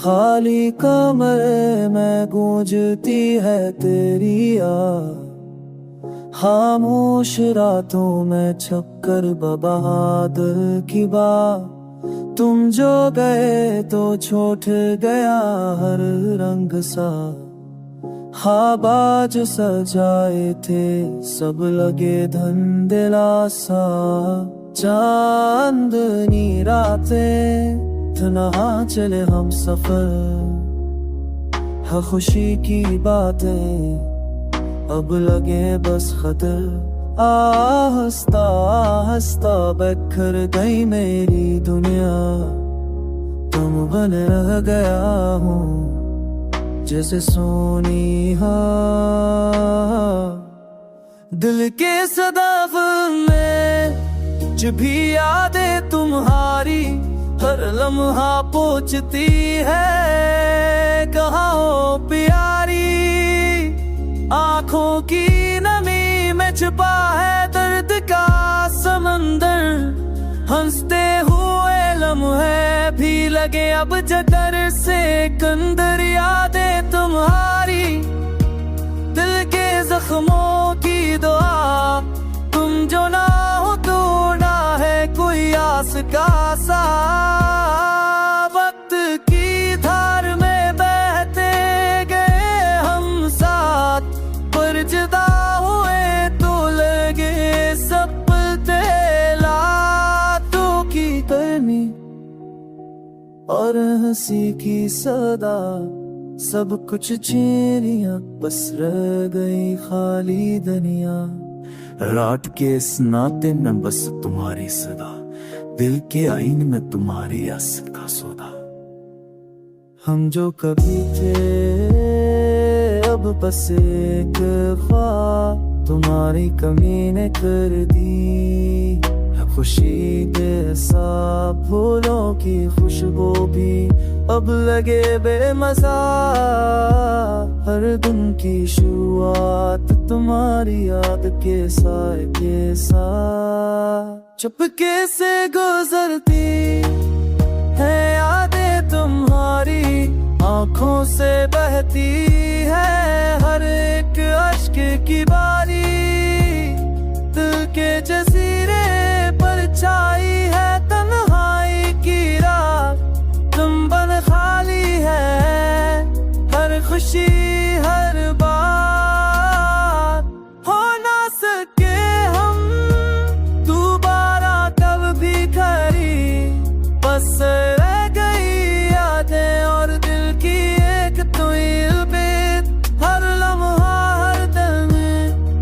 खाली कमरे में गूंजती है तेरी याद, खामोश रातों में छपकर बहादुर की बात। तुम जो गए तो छोट गया हर रंग सा, ख्वाब सजाए थे सब लगे धुंधला-सा। चांदनी रातें तन्हा चले हम सफर, है खुशी की बातें अब लगे बस खतर। आहिस्ता आहिस्ता बिखर गई मेरी दुनिया, तुम बन रह गया हूँ जैसे सोनी हा। दिल के सदाफर में जब भी यादें तुम्हारी हर लम्हा पूछती है, कहाँ हो प्यारी। आँखों की नमी में छुपा है दर्द का समंदर, हंसते हुए लम्हे भी लगे अब जगर से कंदर। यादें तुम्हारी दिल के जख्मों की दुआ, तुम जो ना हो तो ना है कोई आस का सा। वक्त की धार में बहते गए हम साथ, पर जुदा हुए तो लगे सब लातों की गर्मी और हंसी की सदा। सब कुछ चेरियां बस रह गई खाली दुनिया, रात के इस नाते में बस तुम्हारी सदा, दिल के आईन में तुम्हारी आस का सौदा। हम जो कभी थे अब बस एक ख्वाब, तुम्हारी कमी ने कर दी खुशी जैसा। फूलों की खुशबू भी अब लगे बेमज़ा, हर दिन की शुरुआत तुम्हारी याद के साए के साथ। चुपके से गुजरती है यादें तुम्हारी, आँखों से बहती है हर एक अश्क की बारी। दिल के जजीरे पर छाई है तन्हाई की रात, तुम बन खाली है हर खुशी हर बात। हो ना सके हम दोबारा कभी खरी, बस रह गई यादें और दिल की एक तुई बेत। हर लम्हा हर दिन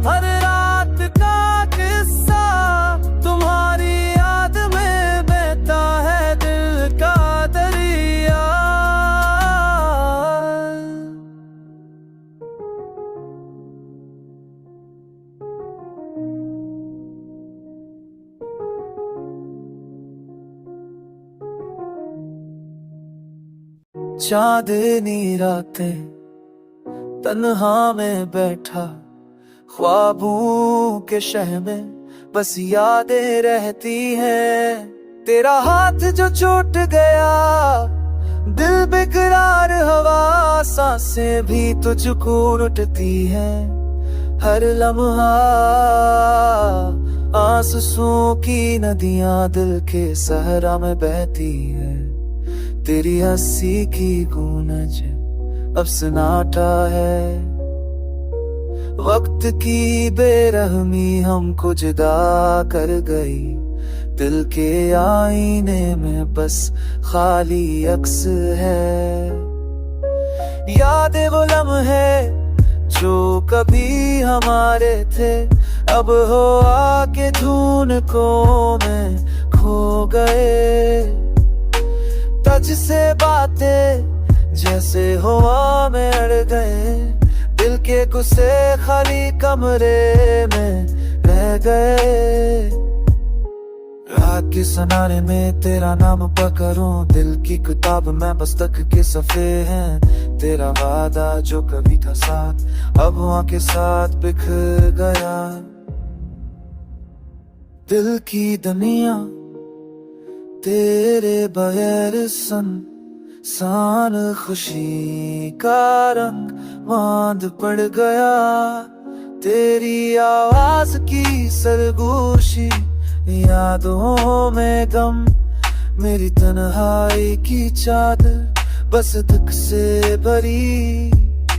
हर रात का किस्सा, तुम्हारी याद में बहता है दिल का दरिया। चांदनी रातें तन्हा में बैठा, ख्वाबों के शहर में बस यादें रहती हैं। तेरा हाथ जो छूट गया, दिल बेकरार हवा, सांसें भी तुझको उठती हैं। हर लम्हा आंसुओं की नदियां दिल के सहरा में बहती है। तेरी हंसी की गूंज अब सन्नाटा है, वक्त की बेरहमी हमको जुदा कर गई। दिल के आईने में बस खाली अक्स है। यादें वो लम्हे जो कभी हमारे थे, अब हो आके धुनकों में खो गए। टच से बातें जैसे हवा में अड़ गए, दिल के गुस्से खाली कमरे में रह गए। रात के सनारे में तेरा नाम पकड़ूं, दिल की किताब में बस तक के सफ़े हैं। तेरा वादा जो कभी था साथ, अब वहाँ के साथ बिखर गया। दिल की दुनिया तेरे बगैर सान खुशी का रंग मांद पड़ गया, तेरी आवाज की सरगोशी यादों में गम, मेरी तन्हाई की चादर बस दुख से भरी।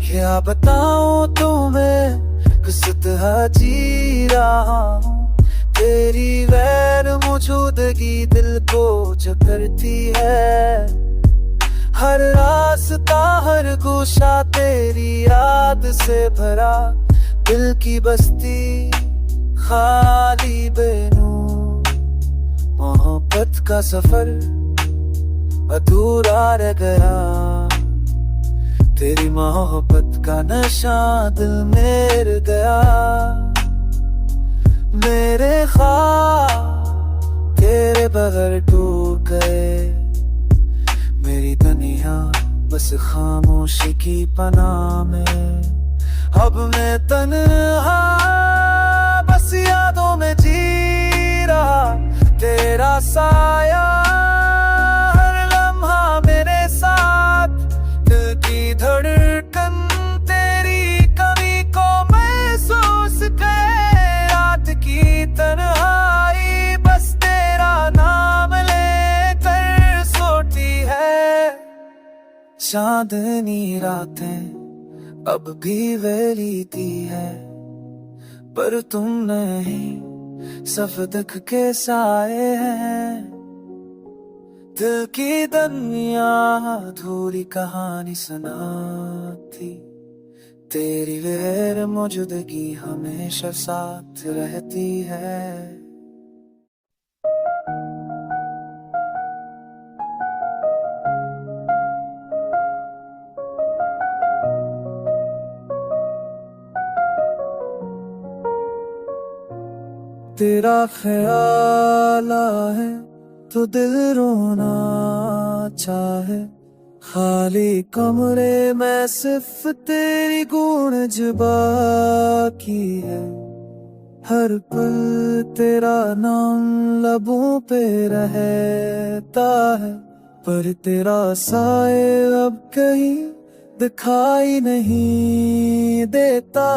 क्या बताऊं तुम्हें किस तरह जी रहा हूँ, तेरी गैर मौजूदगी दिल को जकड़ती है। हर रास्ता हर गोशा तेरी याद से भरा, दिल की बस्ती खाली बेनूर। मोहब्बत का सफर अधूरा रह गया, तेरी मोहब्बत का नशा दिल मेर गया। मेरे ख्वाब तेरे बगैर टूट गए, मेरी दुनिया बस खामोशी की पनाह में। अब मैं तन्हा बस यादों में जी रहा, तेरा साया हर लम्हा मेरे साथ। दिल की धड़कन तेरी कमी को महसूस करे, रात की तन्हाई बस तेरा नाम लेकर सोती है। चांदनी रातें अब भी वेलीती है, पर तुम नहीं सफदक के साए हैं। दिल की दुनिया अधूरी कहानी सुनाती, तेरी गैर मौजूदगी हमेशा साथ रहती है। तेरा ख्याल आए तो दिल रोना चाहे, खाली कमरे में सिर्फ तेरी गूंज बाकी है। हर पल तेरा नाम लबों पे रहता है, पर तेरा साए अब कहीं दिखाई नहीं देता।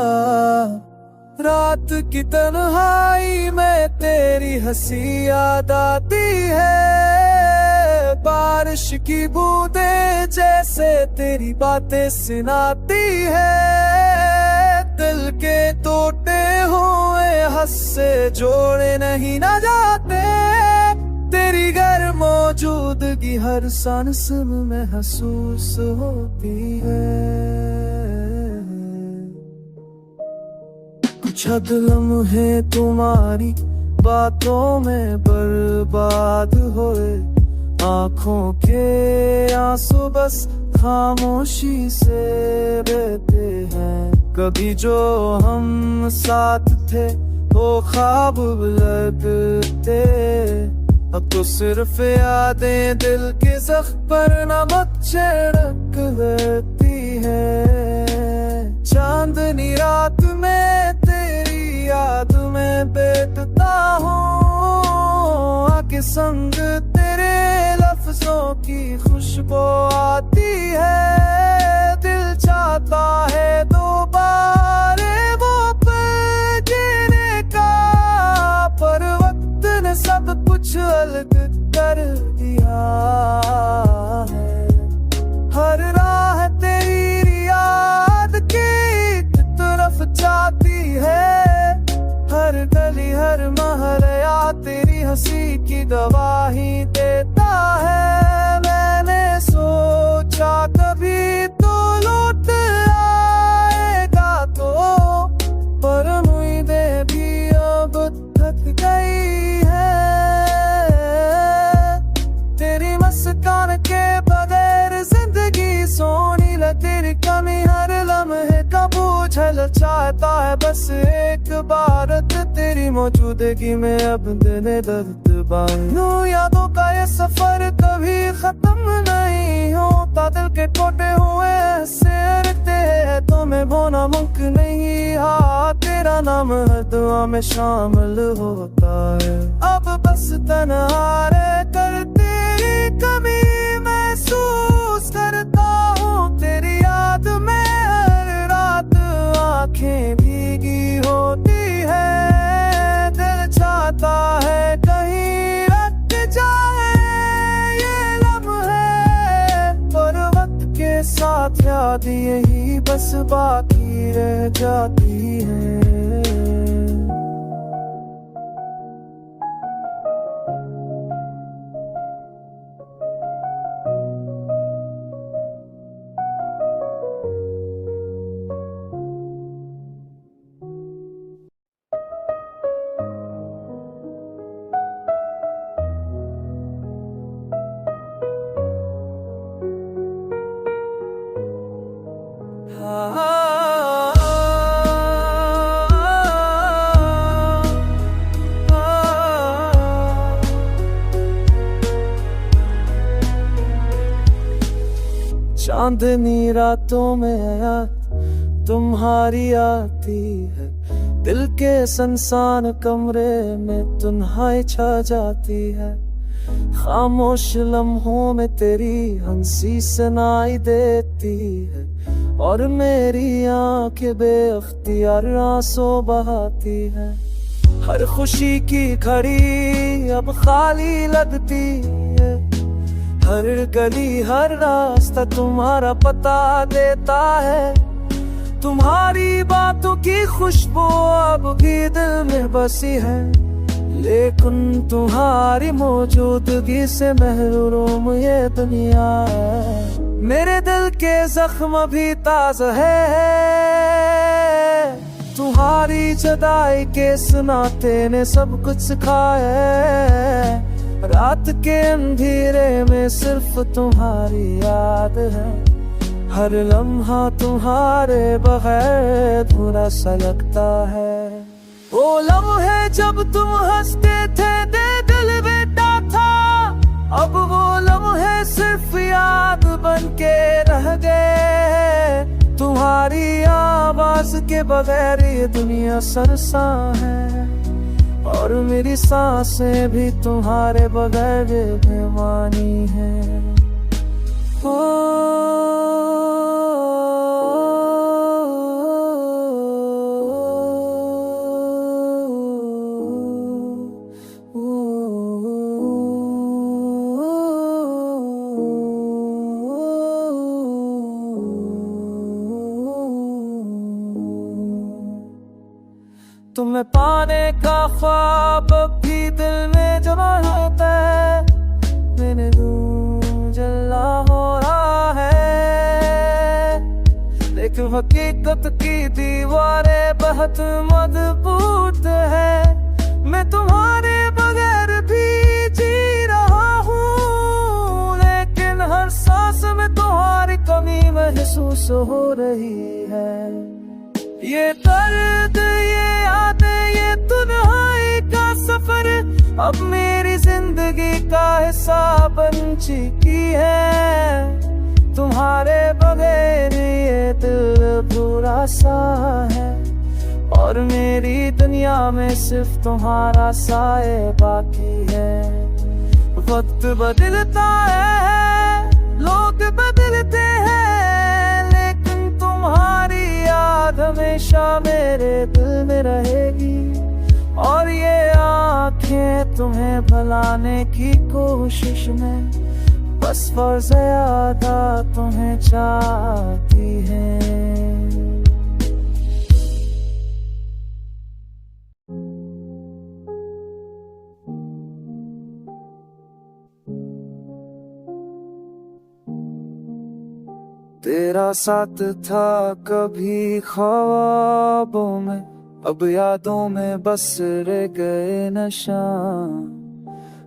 रात की तन्हाई में तेरी हंसी याद आती है, बारिश की बूंदें जैसे तेरी बातें सुनाती है। दिल के टूटे हुए हस्से जोड़े नहीं ना जाते, तेरी गैर मौजूदगी हर सांस में महसूस होती है। कुछ हद लम्हे तुम्हारी बातों में बर्बाद हुए, आंखों के आंसू बस खामोशी से बहते हैं। कभी जो हम साथ थे वो ख्वाब लगते, अब तो सिर्फ यादें दिल के ज़ख्म पर नमक छिड़क देती है। चांदनी रात में तेरी याद में बैठता हूँ, आके संग तेरे लफ्जों की खुशबू आती है। दिल चाहता है दोबारा वो पल जीने का, पर वक्त ने सब कुछ अलग कर दिया है। हर राह तेरी याद की तरफ जाती है, हर गली हर महलिया तेरी हंसी की गवाही देता है। मैंने सोचा कभी तो लौट आएगा तो, पर उम्मीदें भी अब थक गई है। तेरी मुस्कान के बगैर जिंदगी सोनी ल, तेरी कमी हर लम्हे का बोझल चाहता है। बस एक बार तेरी मौजूदगी में अब दिल दर्द बांधूं। यादों का ये सफर कभी खत्म नहीं होता, दिल के टूटे हुए से रहते हैं। तुम्हें भोना मुमकिन नहीं, हाँ तेरा नाम हर दुआ में शामिल होता है। अब बस तन्हा रह कर तेरी कमी महसूस महसूस करता हूँ तेरी याद में हर रात। आंखें भीगी होती है, दिल चाहता है कहीं रख जाए ये लम्हे, पर वक्त के साथ याद यही बस बाकी रह जाती है। चांदनी रातों में याद तुम्हारी आती है, दिल के सुनसान कमरे में तन्हाई छा जाती है। खामोश लम्हों में तेरी हंसी सुनाई देती है, और मेरी आंखें बेअख्तियार आंसू बहाती है। हर खुशी की घड़ी अब खाली लगती है, हर गली हर रास्ता तुम्हारा पता देता है। तुम्हारी बातों की खुशबू अब भी दिल में बसी है, लेकिन तुम्हारी मौजूदगी से महरूम ये दुनिया है। मेरे दिल के जख्म भी ताज़ा है, तुम्हारी जुदाई के सुनाते ने सब कुछ सिखाया है। रात के अंधेरे में सिर्फ तुम्हारी याद है, हर लम्हा तुम्हारे बगैर अधूरा सा लगता है। वो लम्हे जब तुम हंसते थे दिल बेटा था, अब वो लम्हे सिर्फ याद बन के रह गए। तुम्हारी आवाज के बगैर ये दुनिया सुनसान है, और मेरी सांसें भी तुम्हारे बगैर बेमानी है। तुम्हें पाने का ख्वाब भी दिल में जमा होता है, मैंने जला हो रहा है। लेकिन हकीकत की दीवारें बहुत मजबूत है, मैं तुम्हारे बगैर भी जी रहा हूँ, लेकिन हर सांस में तुम्हारी कमी महसूस हो रही है। ये दर्द ये यादें ये तन्हाई का सफर अब मेरी जिंदगी का हिस्सा बन चुकी है। तुम्हारे बगैर ये दिल बुरा सा है, और मेरी दुनिया में सिर्फ तुम्हारा साए बाकी है। वक्त बदलता है, लोग बदलते हैं, लेकिन तुम्हारी याद हमेशा मेरे दिल में रहेगी। और ये आंखें तुम्हें भुलाने की कोशिश में बस फर्ज यादा तुम्हें चाहती है। तेरा साथ था कभी ख्वाबों में, अब यादों में बस रह गए निशान।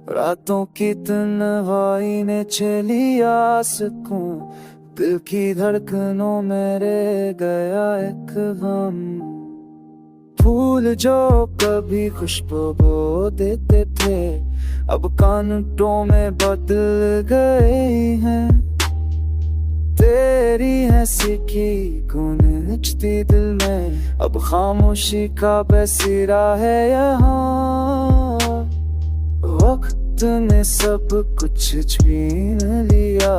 रातों की तन्हाई ने छली आसकों, दिल की धड़कनों में रह गया एक गम। फूल जो कभी खुशबू देते थे अब कांटों में बदल गए हैं। तेरी हंसी की गूंजती दिल में अब खामोशी का बसेरा है यहाँ। वक्त ने सब कुछ छीन लिया,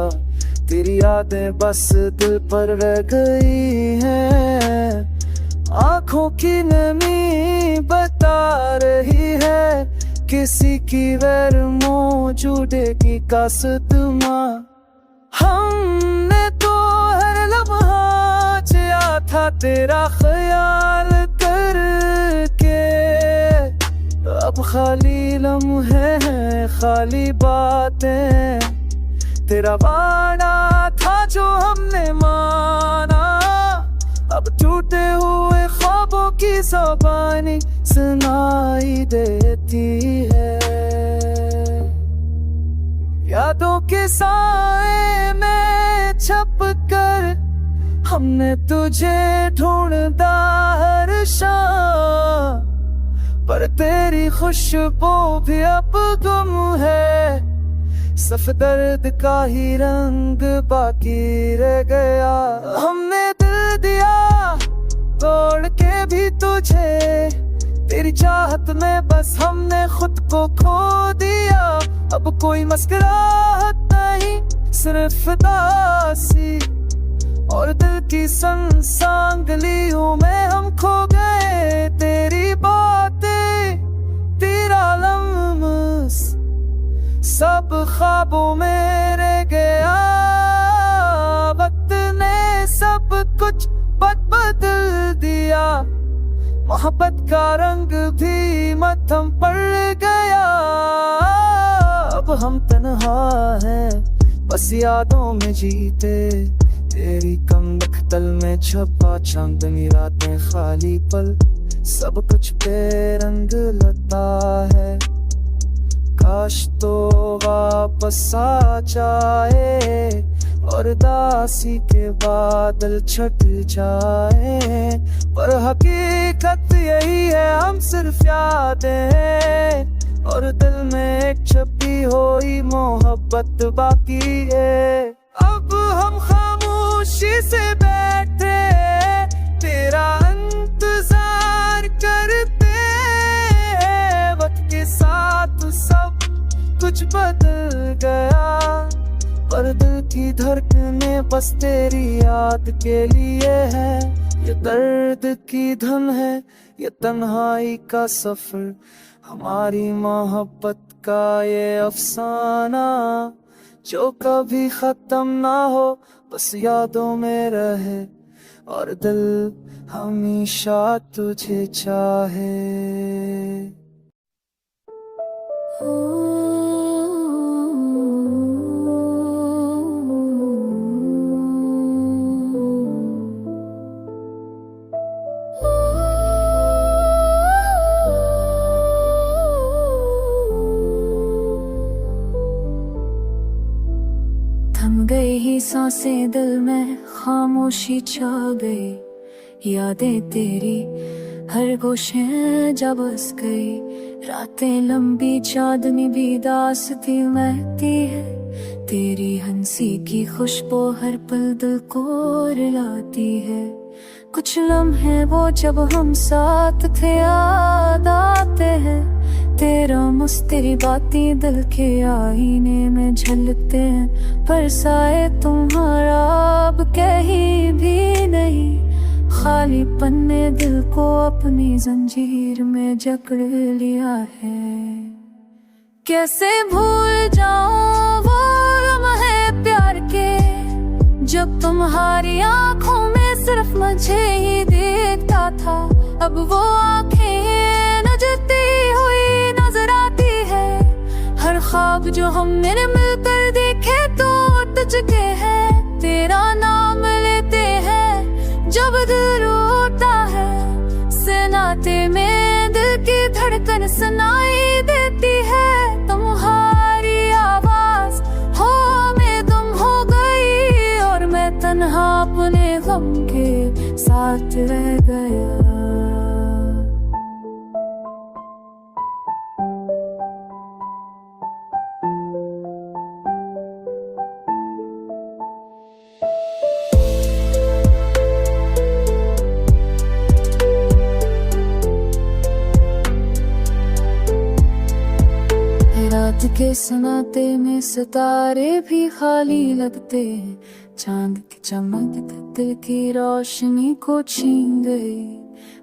तेरी यादें बस दिल पर रह गई हैं। आंखों की नमी बता रही है किसी की गैर मौजूदगी का सदमा। हमने तो हर लम्हा जिया था तेरा ख्याल करके, अब खाली लम्हे हैं खाली बातें। तेरा वादा था जो हमने माना, अब टूटे हुए ख्वाबों की ज़बानी सुनाई देती है। यादों के साए में छप कर हमने तुझे ढूंढा हर शाम, पर तेरी खुशबू भी अब गुम है। सिर्फ दर्द का ही रंग बाकी रह गया। हमने दिल दिया तोड़ के भी तुझे, तेरी चाहत में बस हमने खुद को खो दिया। अब कोई मुस्कुराहट नहीं सिर्फ दासी, और दिल की संग गलियों में हम खो गए। तेरी बातें तेरा लम्स सब ख्वाबों में रह गया। वक्त ने सब कुछ बदल दिया, मोहब्बत का रंग भी मत्थम पड़ गया। अब हम तन्हा हैं बस यादों में जीते, तेरी कम बख्तल में छपा चांदनी रातें खाली पल, सब कुछ बेरंग लगता है। काश तो वापस आ जाए और दासी के बादल छट जाए, पर हकीकत यही है हम सिर्फ यादें, और दिल में एक छपी हुई मोहब्बत बाकी है। अब हम खामोशी से बैठे तेरा इंतजार करते हैं। वक्त के साथ सब कुछ बदल गया, पर दिल की धड़कनें बस तेरी याद के लिए है। ये दर्द की धन है ये तन्हाई का सफर, हमारी मोहब्बत का ये अफसाना, जो कभी खत्म ना हो बस यादों में रहे, और दिल हमेशा तुझे चाहे। थम गई ही सांसें दिल में खामोशी छा गई, यादें तेरी हर गोशे जा बस गई। रातें लंबी चांदनी भी दास्ती महती है, तेरी हंसी की खुशबू हर पल दिल को रुलाती है। कुछ लम्हे वो जब हम साथ थे याद आते हैं, तेरा तेरी बातें दिल के आईने में झलकते हैं, पर साए तुम्हारा अब कहीं भी नहीं। खालीपन ने दिल को अपनी जंजीर में जकड़ लिया है। कैसे भूल जाऊं वो लम्हे प्यार के, जब तुम्हारी आंखों में सिर्फ मुझे ही देखता था। अब वो आंखें नजती हुई नजर आती है, हर ख्वाब जो हमने मिलकर देखे तो टूट चुके हैं। तेरा नाम लेते हैं जब दिल रोता है, सनाते में दिल की धड़कन सुनाई देती है। तुम्हारी आवाज हो में तुम हो गई, और मैं तन्हा अपने गम के साथ रह गया। रात के सन्नाटे में सितारे भी खाली लगते हैं, चांद की चमक दिल की रोशनी को छीन गई।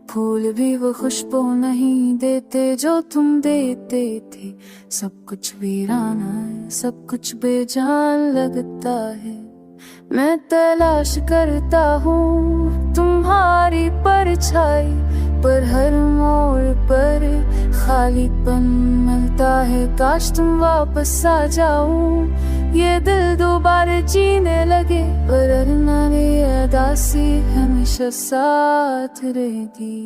फूल भी वो खुशबू नहीं देते जो तुम देते थे। सब कुछ वीराना है, सब कुछ बेजान लगता है। मैं तलाश करता हूँ तुम्हारी परछाई, पर हर मोड़ पर खालीपन मिलता है। काश तुम वापस आ जाओ, ये दिल दोबारा जीने लगे, पर अरमाने अदासी हमेशा साथ रहेगी।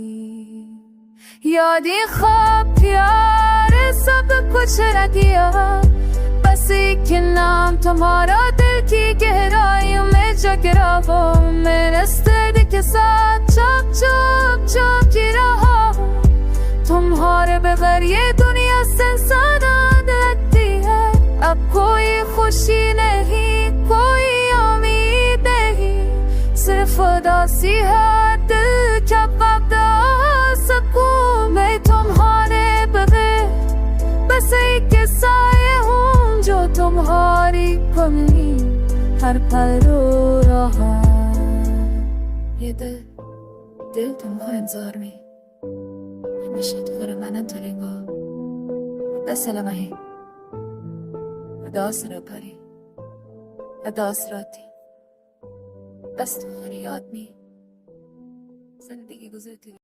यादें ख्वाब प्यार सब कुछ रह गया, बस एक नाम तुम्हारा दिल की गहराइयों में जगरा। वो मैं दर्द के साथ चुप चुप चुप जी रहा हूँ। तुम्हारे बगैर ये दुनिया सुनसान लगती है। अब कोई खुशी नहीं, कोई उम्मीद नहीं, सिर्फ उदासी है। दिल क्या बता सकूं मैं तुम्हारे बगैर, बस एक साए हूँ जो तुम्हारी कमी हर पल रो रहा। ये दिल तुम्हारे इंतजार में हमेशा तुम्हारा माना धरेगा। बस सलाम है अदास रखी, अदास राती, बस तुम्हारी याद में जिंदगी गुजरती।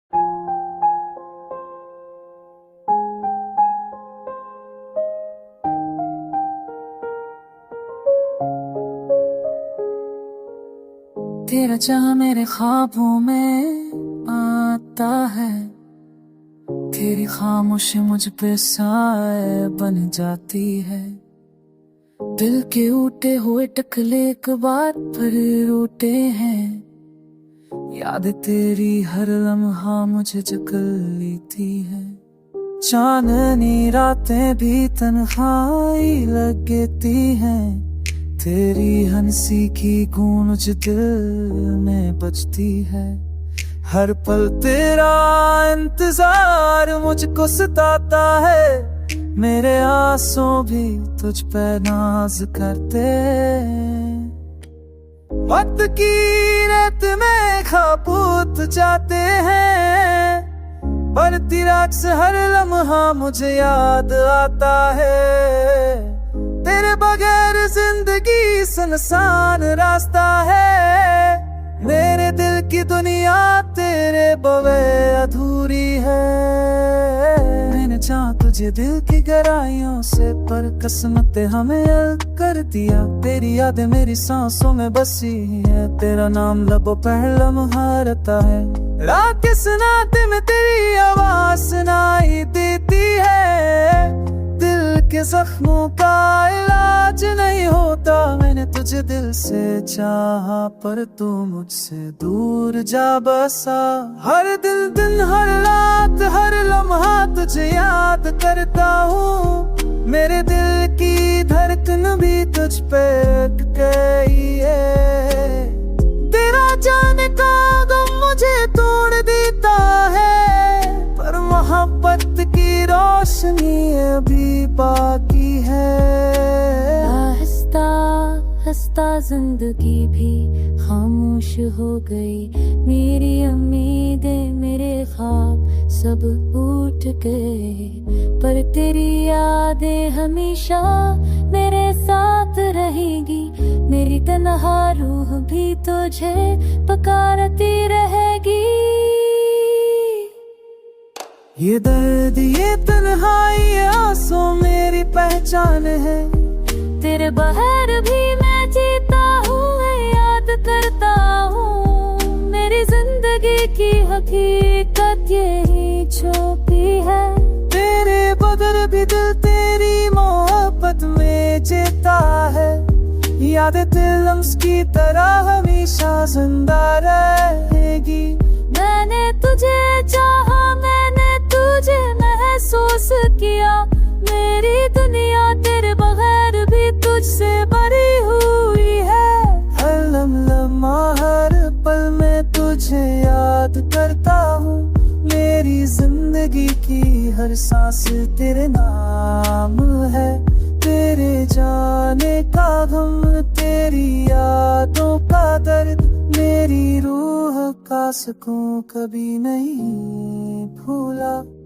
तेरा चाह मेरे ख्वाबों में आता है, तेरी खामोशी मुझ पे साए बन जाती है। दिल के उठे हुए टकले एक बार फिर रूठे हैं, याद तेरी हर लम्हा मुझे जकड़ लेती है। चांदनी रातें भी तन्हाई लगती हैं, तेरी हंसी की गूंज दिल में बजती है। हर पल तेरा इंतजार मुझको सताता है, मेरे आंसू भी तुझ पे नाज करते। वक्त की रेत में खाबूत जाते हैं, पर तेरा अक्स हर लम्हा मुझे याद आता है। तेरे बगैर जिंदगी सुनसान रास्ता है, मेरे दिल की दुनिया तेरे बगैर अधूरी है। मैंने चाहा तुझे दिल की गहराइयों से, पर किस्मत हमें अलग कर दिया। तेरी यादें मेरी सांसों में बसी है, तेरा नाम लबों पे लम्हा रहता है। रात के सन्नाटे में तेरी आवाज सुनाई देती है, के जख्मों का इलाज नहीं होता। मैंने तुझे दिल से चाहा, पर तू मुझसे दूर जा बसा। हर दिन हर रात हर लम्हा तुझे याद करता हूँ, मेरे दिल की धड़कन भी तुझ पे अटक गई है। तेरा जाने का गम मुझे तोड़ देता है, पर मोहब्बत की रोशनी अभी बाकी है। हंसता हंसता जिंदगी भी खामोश हो गई, मेरी उम्मीदें मेरे ख्वाब सब उठ गए, पर तेरी यादें हमेशा मेरे साथ रहेगी। मेरी तन्हा रूह भी तुझे पुकारती रहेगी। ये दर्द ये तन्हाई ये आंसू मेरी पहचान है, तेरे बगैर भी मैं जीता हूँ, याद करता हूँ। मेरी जिंदगी की हकीकत यही छुपी है, तेरे बगैर भी दिल तेरी मोहब्बत में जीता है। यादें दिल लम्स की तरह हमेशा जिंदा रहेगी। मैंने तुझे चाहा, मैंने तुझे महसूस किया, मेरी दुनिया तेरे बगैर भी तुझसे भरी हुई है। हर लम्हा हर पल में तुझे याद करता हूँ, मेरी जिंदगी की हर सांस तेरे नाम है। तेरी यादों का दर्द, मेरी रूह का सुकून कभी नहीं भूला।